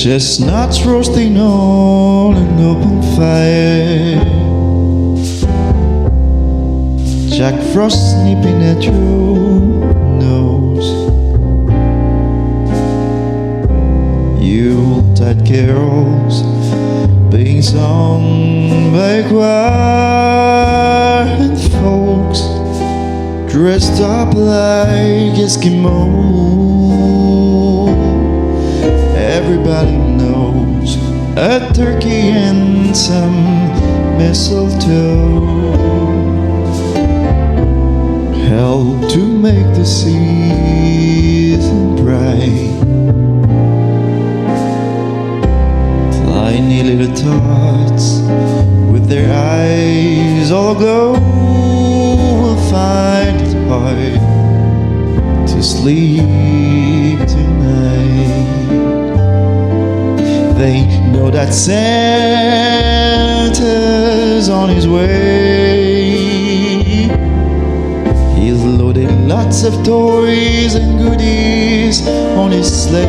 Chestnuts roasting on an open fire, Jack Frost nipping at your nose, Yuletide carols being sung by choir, and folks dressed up like Eskimos. Everybody knows a turkey and some mistletoe help to make the season bright. Tiny little tots with their eyes all aglow will find it hard to sleep tonight. They know that Santa's on his way. He's loaded lots of toys and goodies on his sleigh,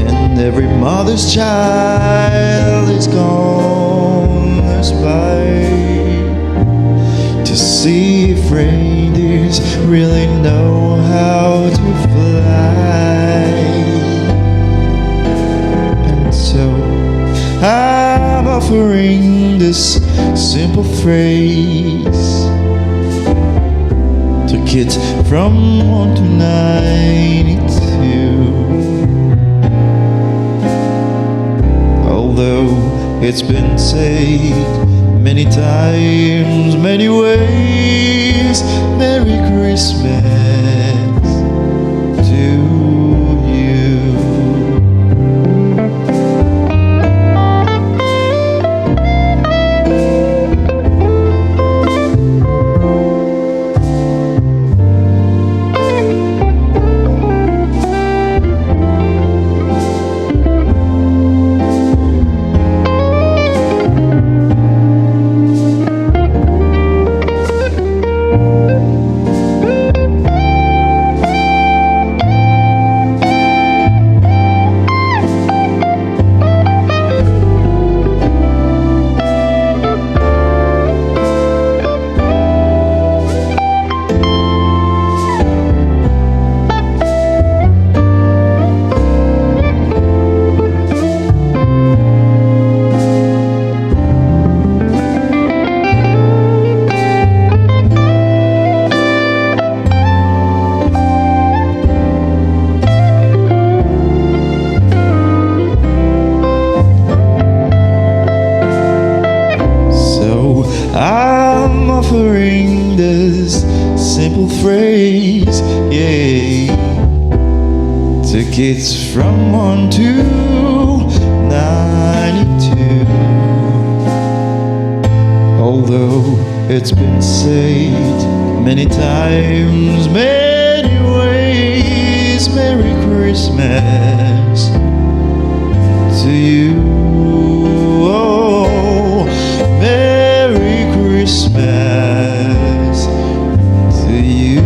and every mother's child is gone by to see if reindeers really know how to fly. I'm offering this simple phrase to kids from 1 to 92. Although it's been said many times, many ways, Merry Christmas to you. I'm offering this simple phrase, yeah, to kids from 1 to 92. Although it's been said many times, many ways, Merry Christmas to you. Oh, Merry Christmas to you.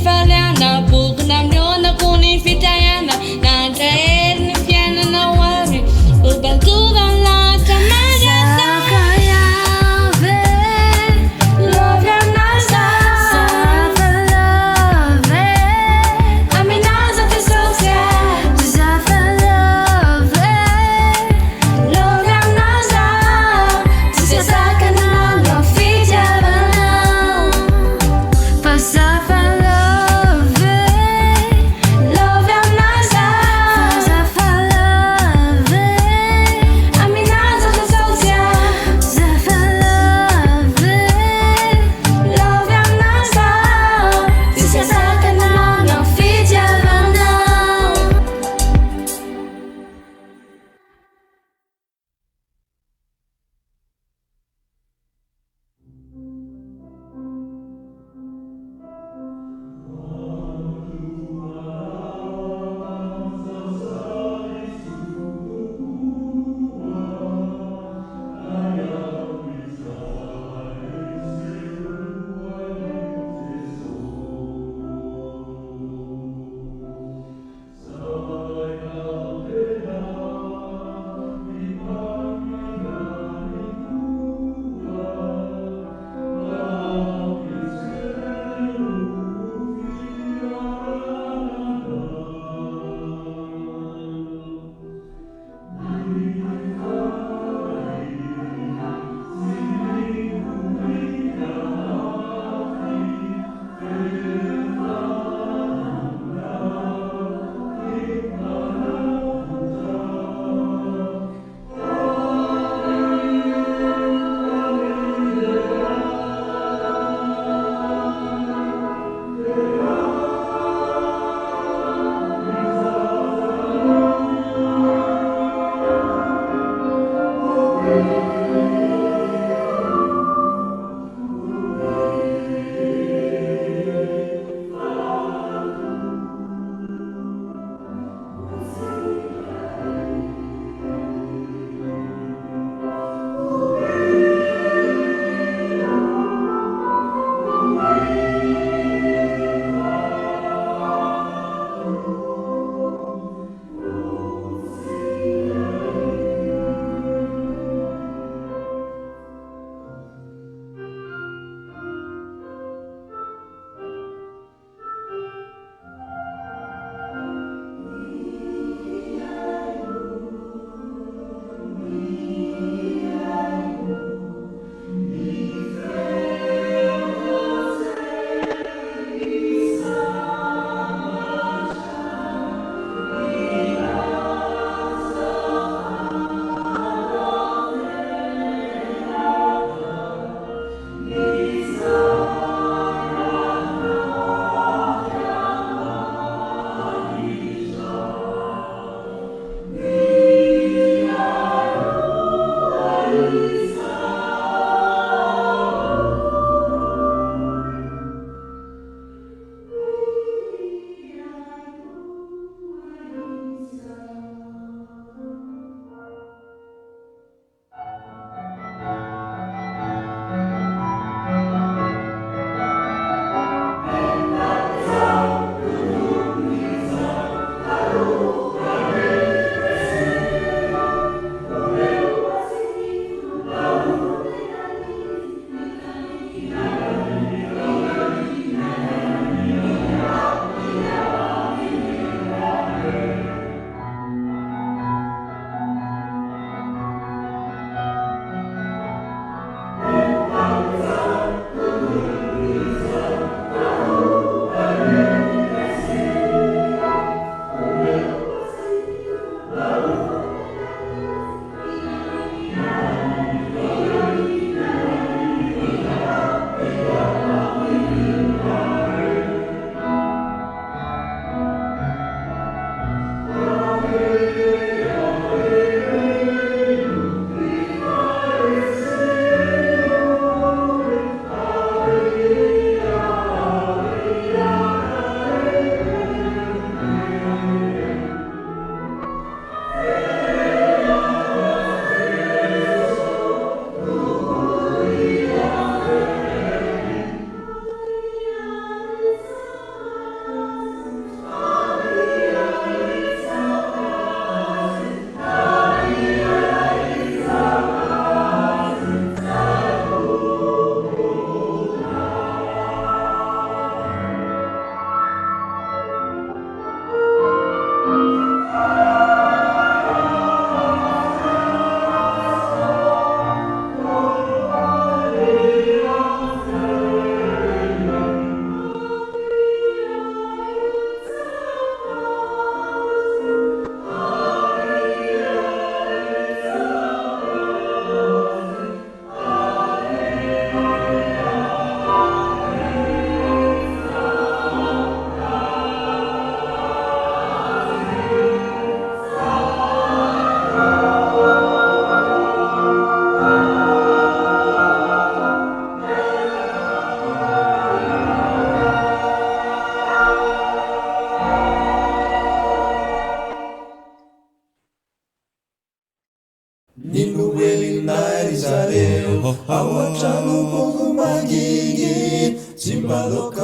faliana bokona miona kony fitayana nandrahery ny fiainana hoavy obantovan lahatra mariasa lovy aminaza aminaza tesosya lovy aminaza tsisy sakana no fitiavanao fa safa love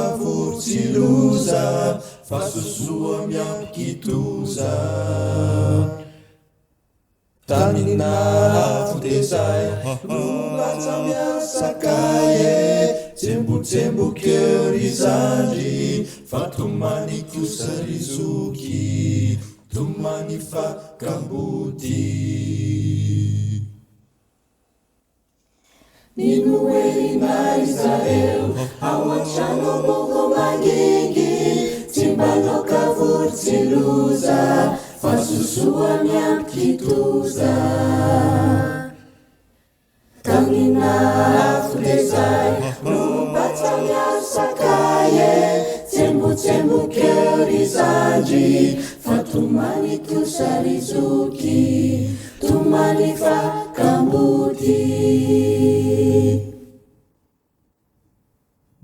kavurtsiloza fa sosoa miampikitoza taminafo tezay lolatsa miasakaye tsembotsembonkeo ry zandry fa tomany kosa ry zoky tomany fakambody ninoerinay zareo ao an-trano bongo mangingy tsy mbanao kavurtsiloza fa sosoa miampikitoza taminafo lezay lobatsa miasakaye tsembotsembonkeo ry zandry fa tomany kosa ry zoky tomany fakambody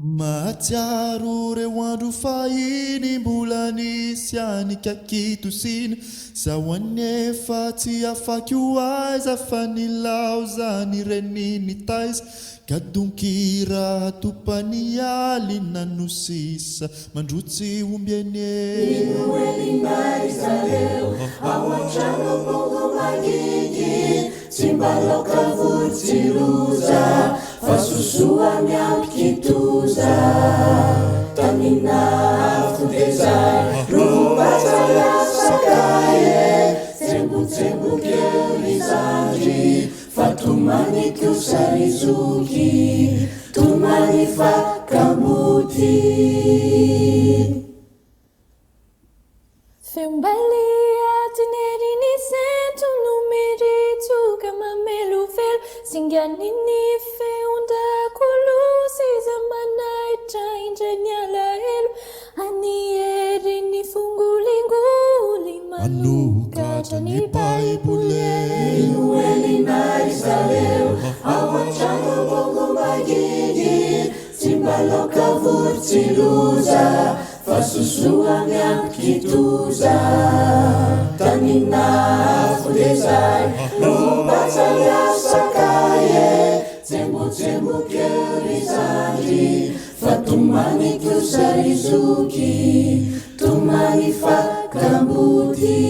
mahatsiaro reo andro fahiny mbola nisy anika kitosina zaho anefa tsy afaky ho aiza fa nilao zany reniny taiza kadonky raha topany aly nanosisa mandrotsy omby ene inoelinay zareo ao an-trano bongo mangingy tsy mbalao kavurtsiloza fa sosoa miampikitoza taminafo tezay lobatsa miasakaye tsembotsembonkeo ry zandry fa tomany kosa ry zoky tomany fakambody Fembalia tinerini sento numeritsuka mamelu fel singanini feunda kulusi zamanaita injeniala elu anierini fungulinguli manukata ni baibule inuelinay zareo ao an-trano bongo mangingy tsy mbalao kavurtsiloza fa sosoa miampikitoza taminafo lezay lobatsa miasakaye tsembotsembonkeo ry zandry fa tomany kosa ry zoky tomany fakambody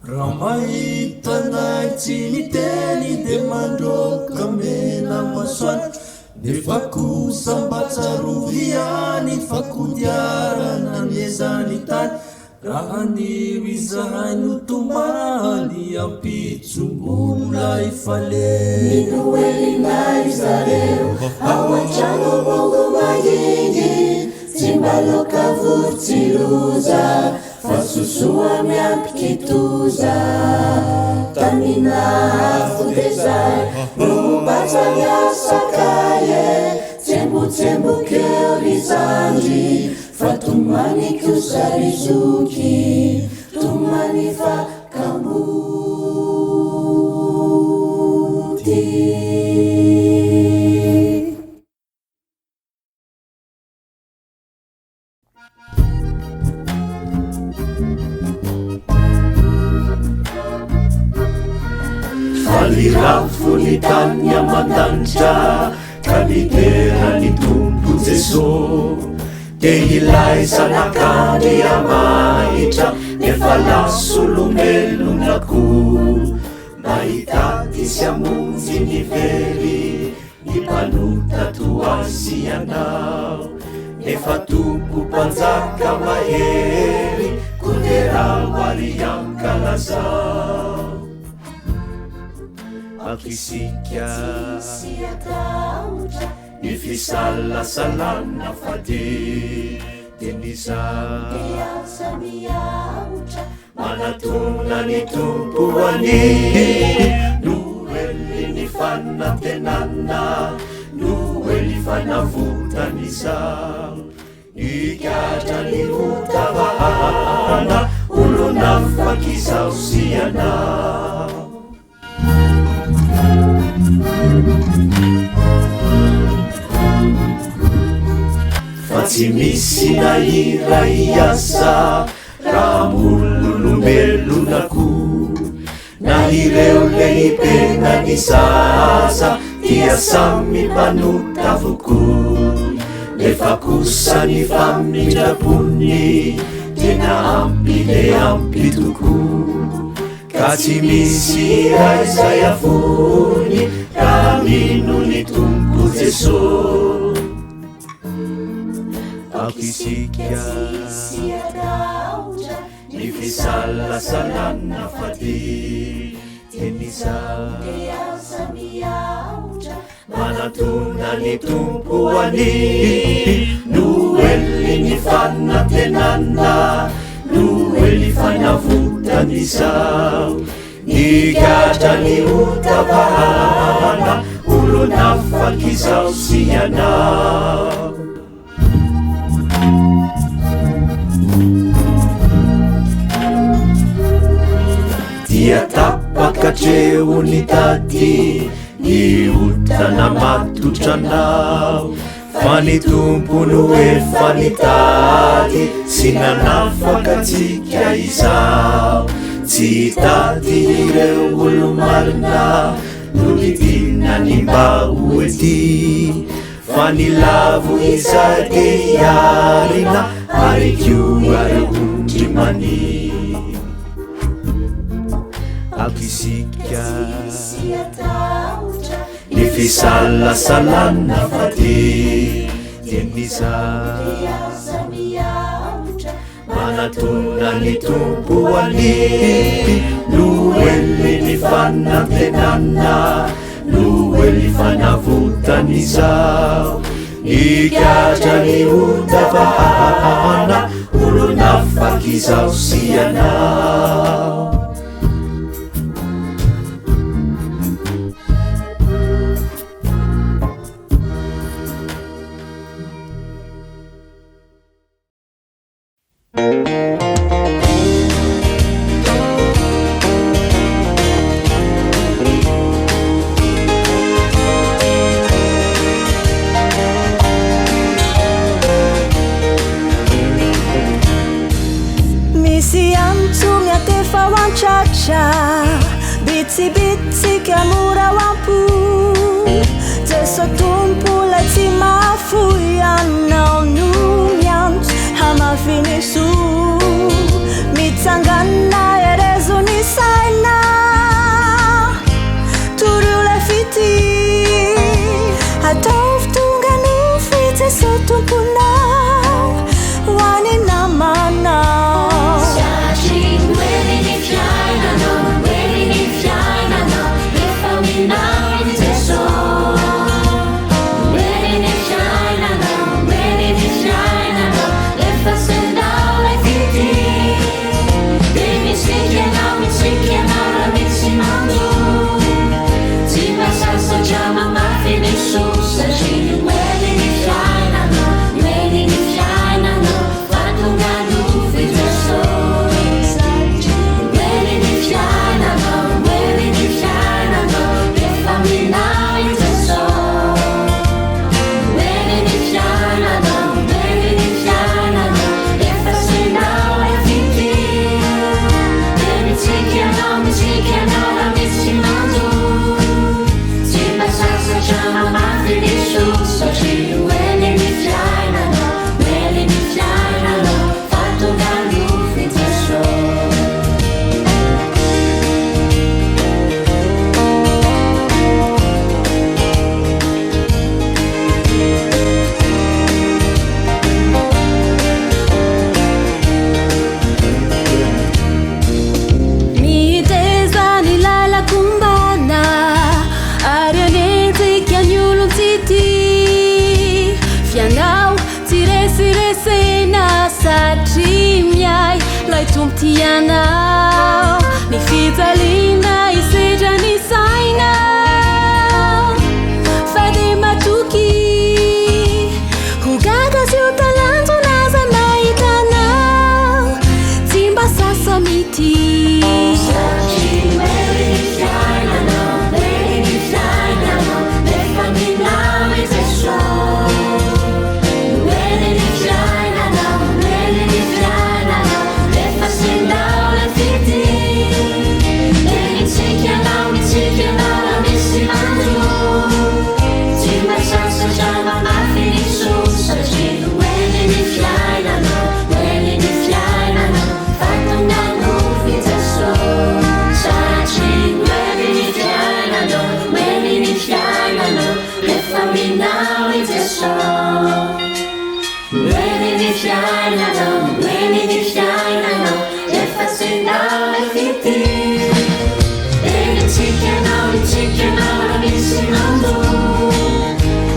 raha mahitanay tsy miteny de mandroka mena masoandro de fakosambatsaroviany fakodiarana niezany tany raha nio izahay no tomany ampitsombola ifale inoelinay zareo ao an-trano bongo mangingy tsy mbalao kavurtsiloza fa sosoa miampikitoza taminafo tezay lobatsa miasakaye tsembotsembonkeo ry zandry fa tomany kosa ry zoky tomany fakambody falirafony tany amandanitra ka niterany tompo jeso de ilay zanakany amaitra nefa lasolomelonako mahitady sy amonjy ny very ny mpanota toazy anao nefa tompo mpanjaka mahery koderao ary ankalazao akisika ny fisalasalana fa de niza manatona ny tompoany noely ny fanantenana noely fanavotanyzao nikatra ny hotavahana olona fakizao sianao fa tsy misy naira iasa raha mololombelonako na ireo lehibe na ny zaza dia samy manota avoko efa kosany famindrapony tena ampy le ampy toko ka tsy misy raizay afony raha mino ny tompo Jesosy akisika ny fisalasalana fady tenizao manatona ny tompo ani noely ny fanantenana noely fanavotanyzao nigatra ny otavahana olonafakyzao sy anao dia tapakatreo ny tady ny otana matotranao fa ny tompony efa nitady sy nanafakatsika izao tsy tady ireo olo marina no nidinany mba hoety fa nilavo izay de iarina ary koareo ondry mani akisika ny fisalasalana fady tenizao manatona ny tompo ani noely ny fanantenana noely fanavotanyzao nikatra ny otavahana olonafakyzao sy anao bitsibitsika mora wampu Jeso tumpu leti mafu yanao nunyant hama finisu mitangana erezo ni saina turule fiti hatof tunganu fiti so tumpu na wani namana Tianao ni fitalina iseja ni saina fade matuki hugaga si utalanzo naza maitanao timba sasa miti Such Nueni di fiainano, nueni di fiainano, e fa sendare fiti. E mi cichiano, mi si mando.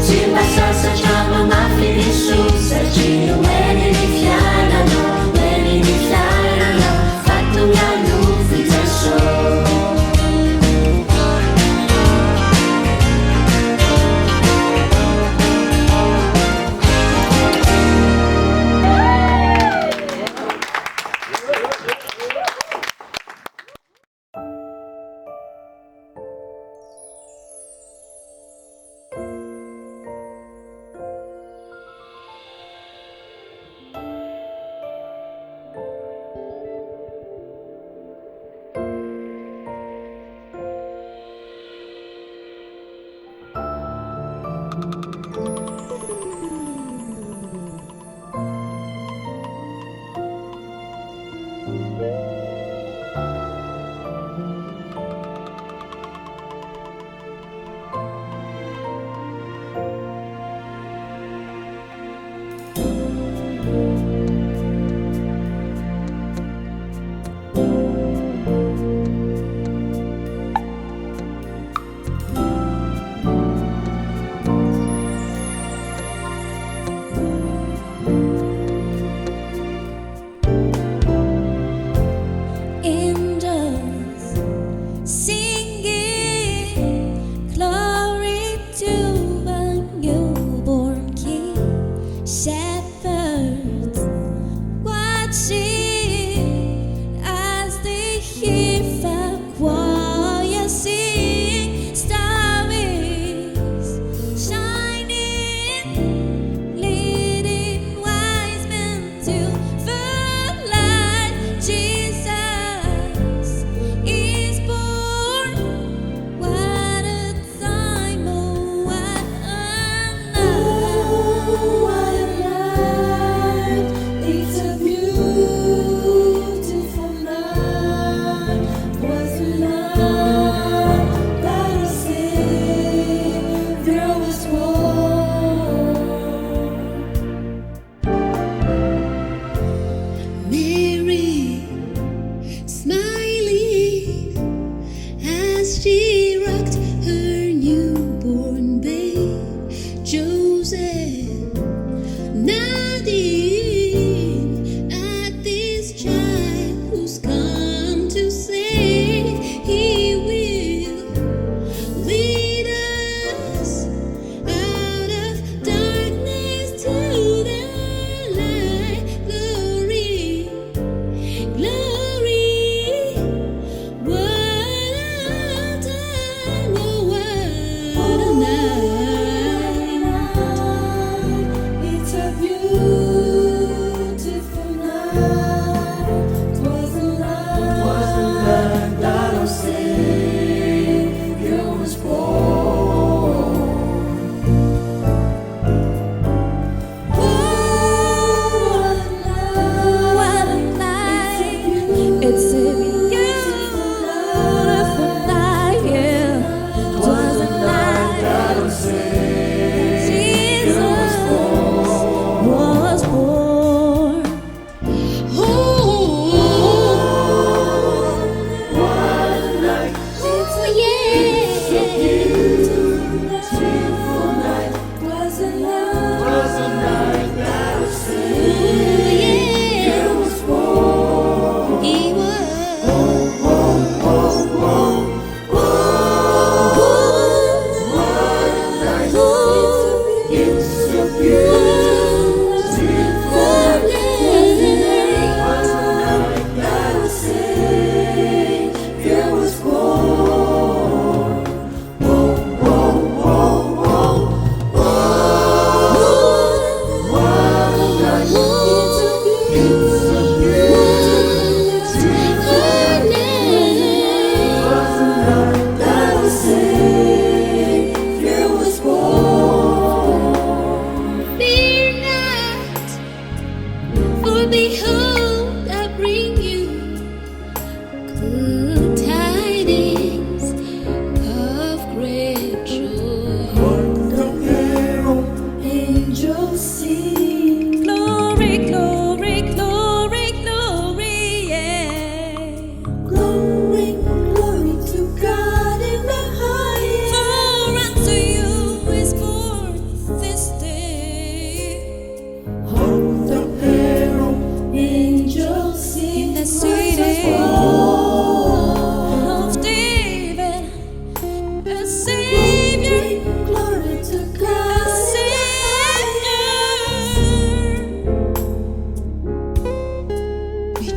Simba salsa ciamo ma fini su, se ci nueni di fiainano, nueni di fiainano, fatto mi all'uffi teso.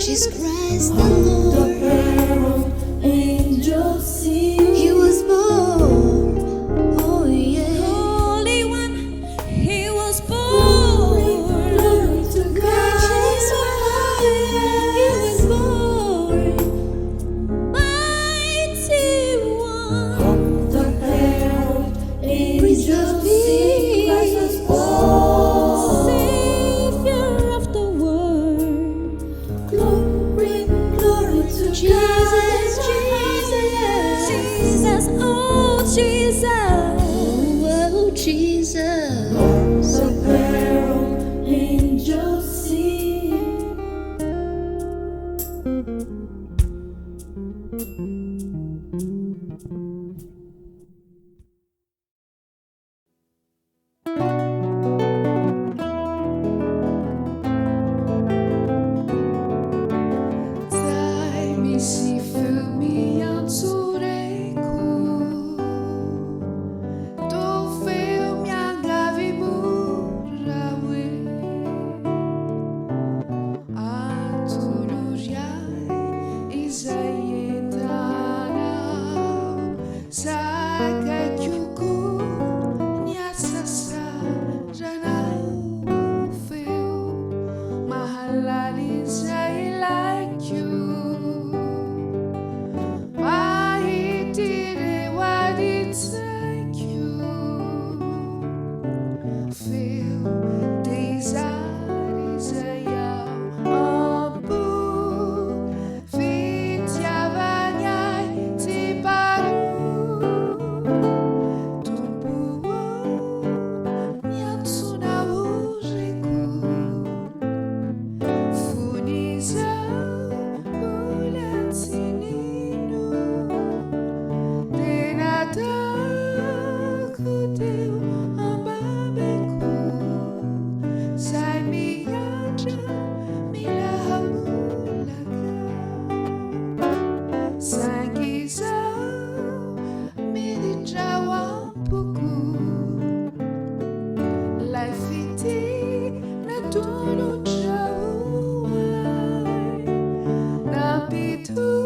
Jesus Christ the The Lord. herald angels sing. He was born. Oh yeah. Holy One, He was Glory, born. glory to Righteous God. one, He was born. Mighty One, The herald Prince of angels sing. Christ was born. Savior of the world. Glory, glory to Jesus, God. Jesus, Jesus, oh Jesus. oh Jesus. The herald angels sing. Dai mi si fermi anzureku Do feu mi angavi burawe Antulujiai izayetana Saka kyuku nyasasa janau feu Mahalali say like you Mahitire what it's like you Feel desires ambu Fitiavanyai tiparu Tumpuo nyatsuna ujiku Funiza ulatsininu Denata kuteu ambabeku Sai miaja milahamulaka Sangiza midijawampuku Life iti na tunu jauai Napituni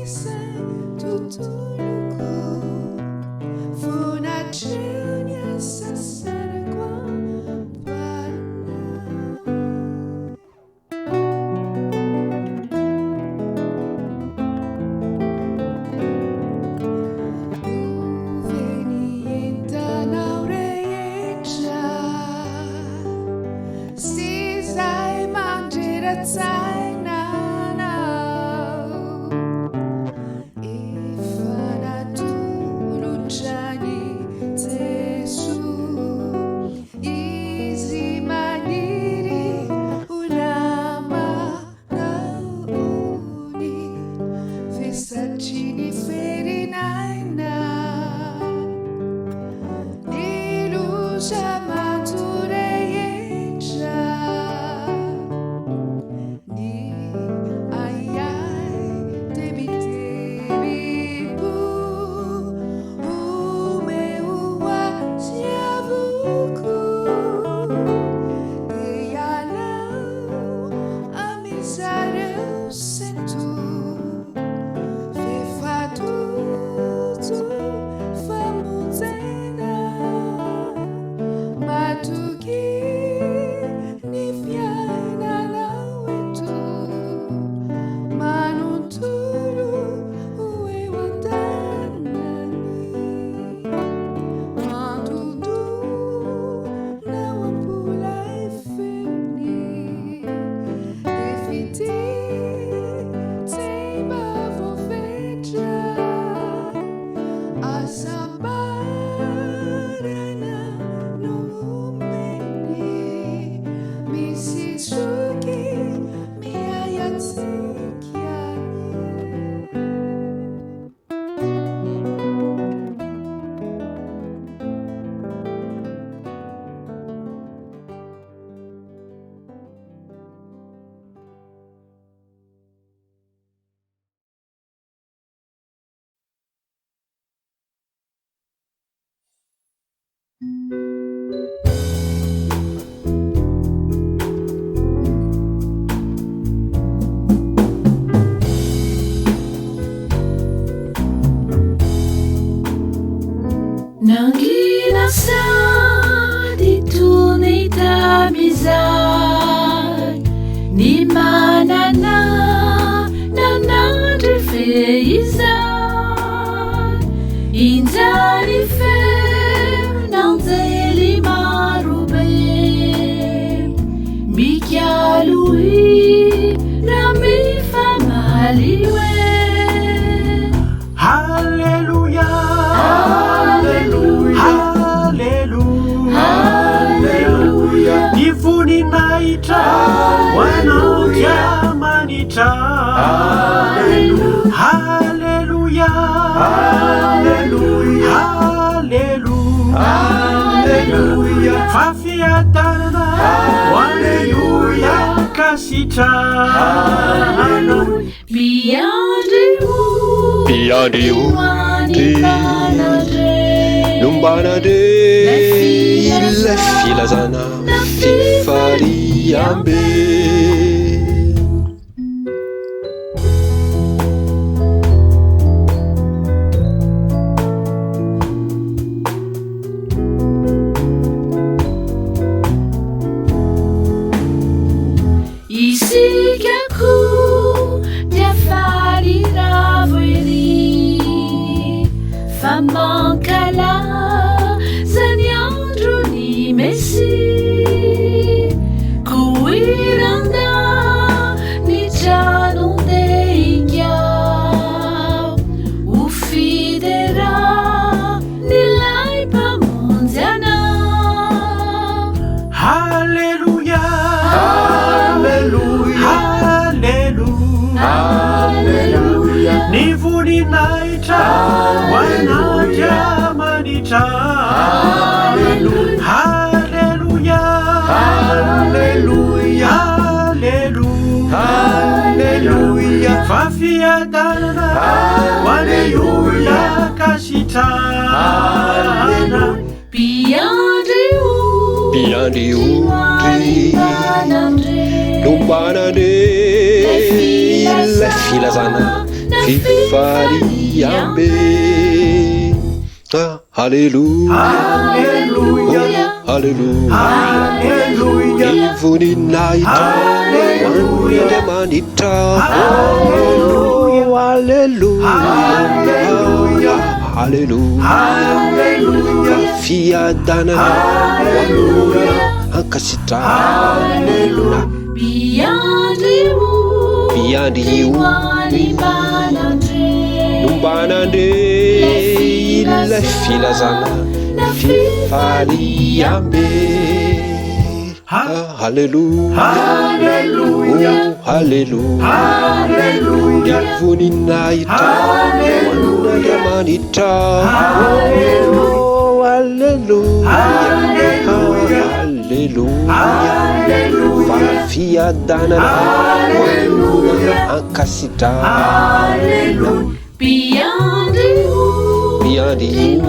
sen tutuluku Funa chenya sasara kwa bana Uvenienta naureja Sizai manjera zainana Ifana turuchani tesu Izi maniri ulama nauni Visacini ferinaina Niluja mantureja kuira mifamaliwe. Haleluya, haleluya, haleluya. Nifuni naita wanaojamanita. Haleluya, haleluya, haleluya. Fafia dana waleluya kasita. Beyond you, Beyond you, Lumbana de la filazana fifariambe. Isikaku diafarira voeri famankala zaniandro ni mesi kuiranda ni jano deinga ufidera nilai pamondiana. Haleluya, haleluya, haleluya. Nifuni naita wanaojamanita. Haleluya, haleluya, haleluya. Fafia dana waleluya kasita. Beyond you, Beyond you, Lumbana de la filazana fifariambe. Haleluya, Haleluya, haleluya. haleluya. Nifuni naita wanaojamanita. Haleluya, Haleluya, haleluya, haleluya. Fia dana akasita. beyond you, Beyond you, Lumbana de la filazana fifariambe. Haleluya, haleluya, oh haleluya. haleluya. Nifuni naita wanaojamanita. Oh haleluya, haleluya. Fafia dana akasita. beyond you, Beyond you,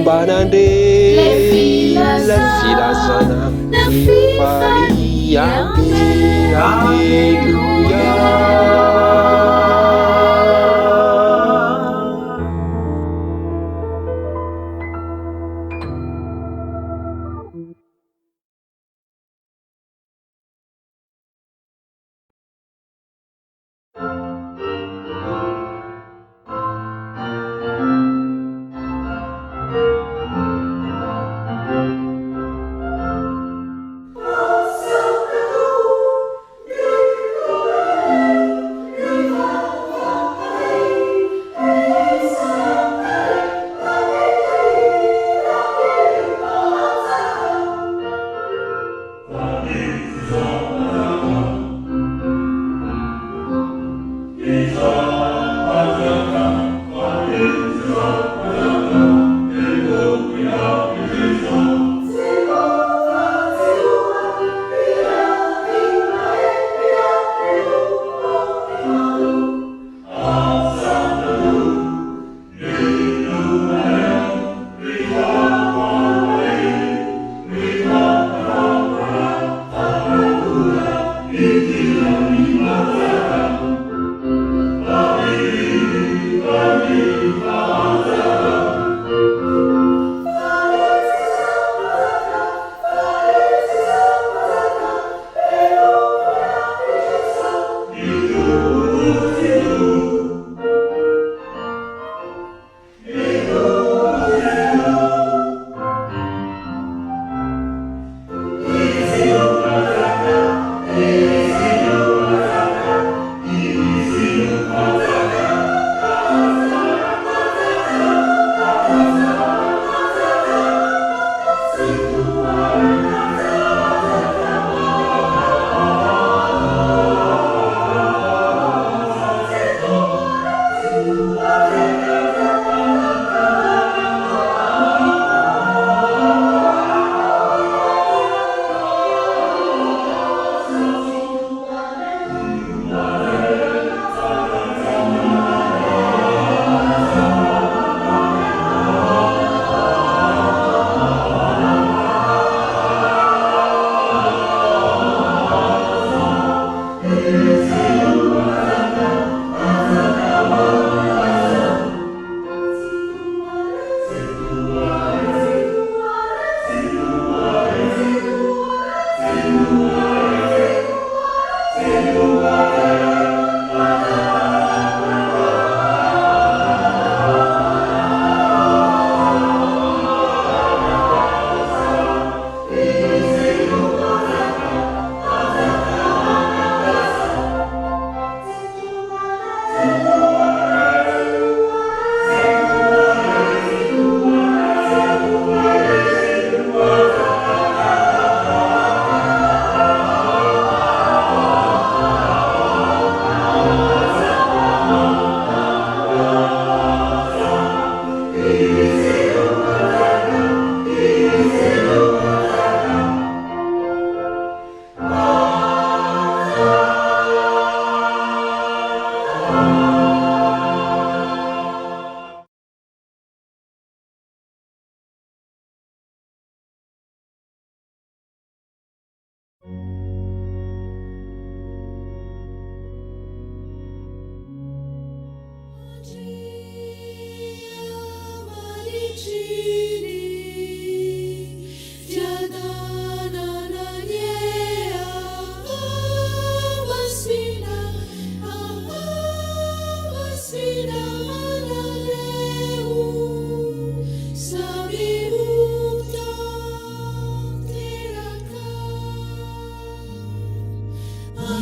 Banande la filazana fifariambe. Haleluya.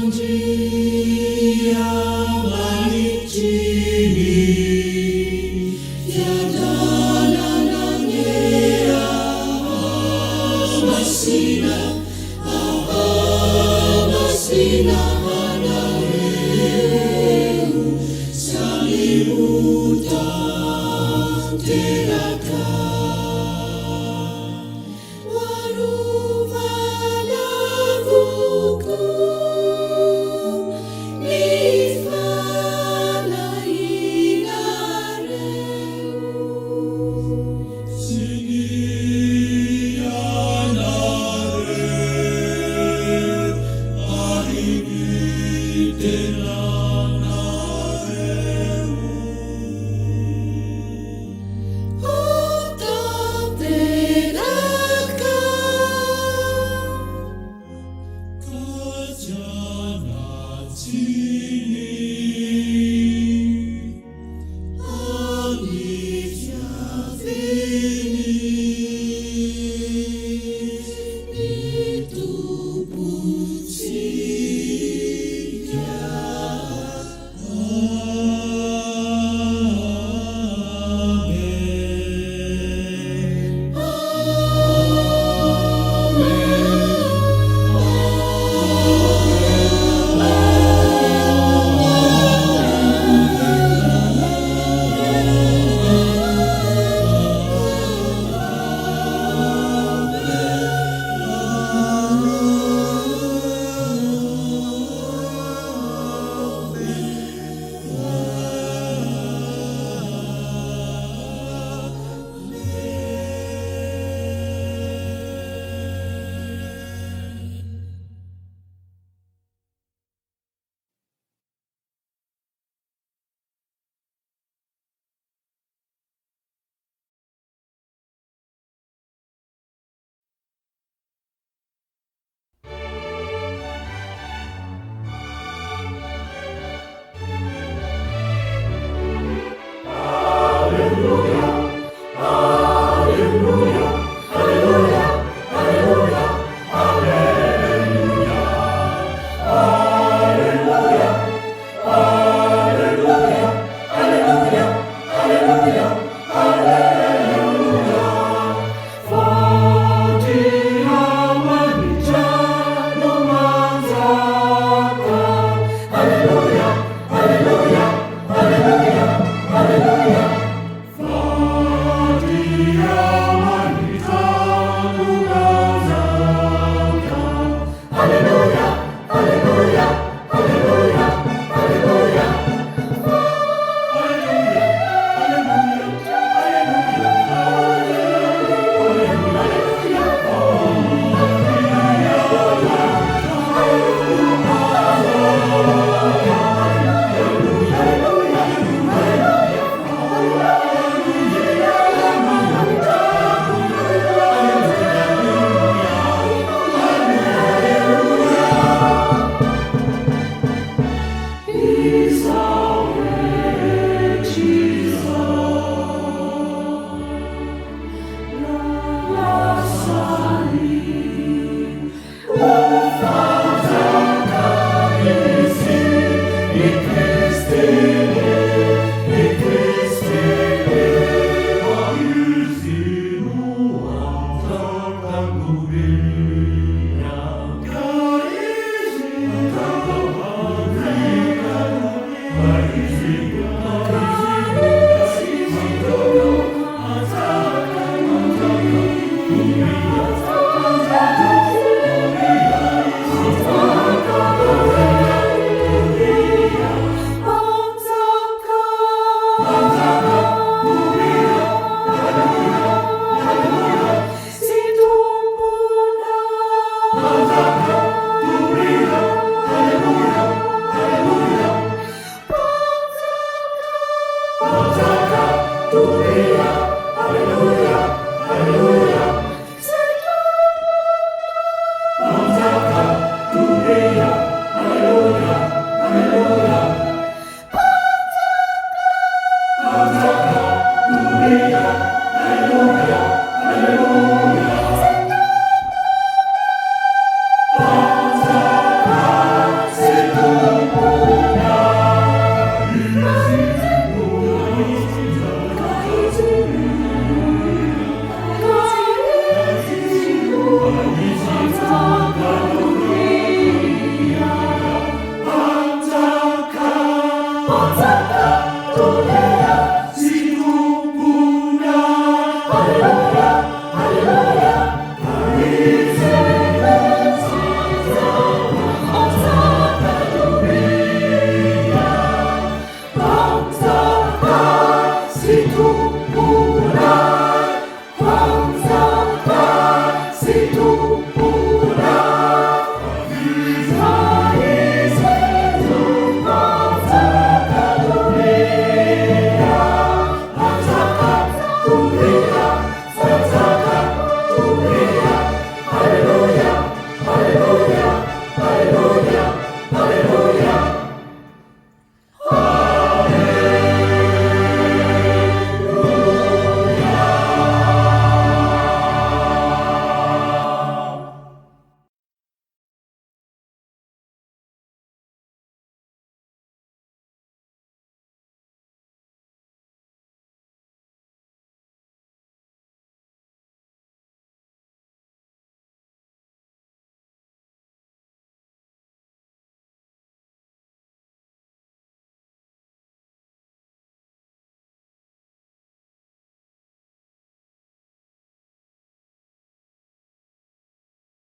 Amen.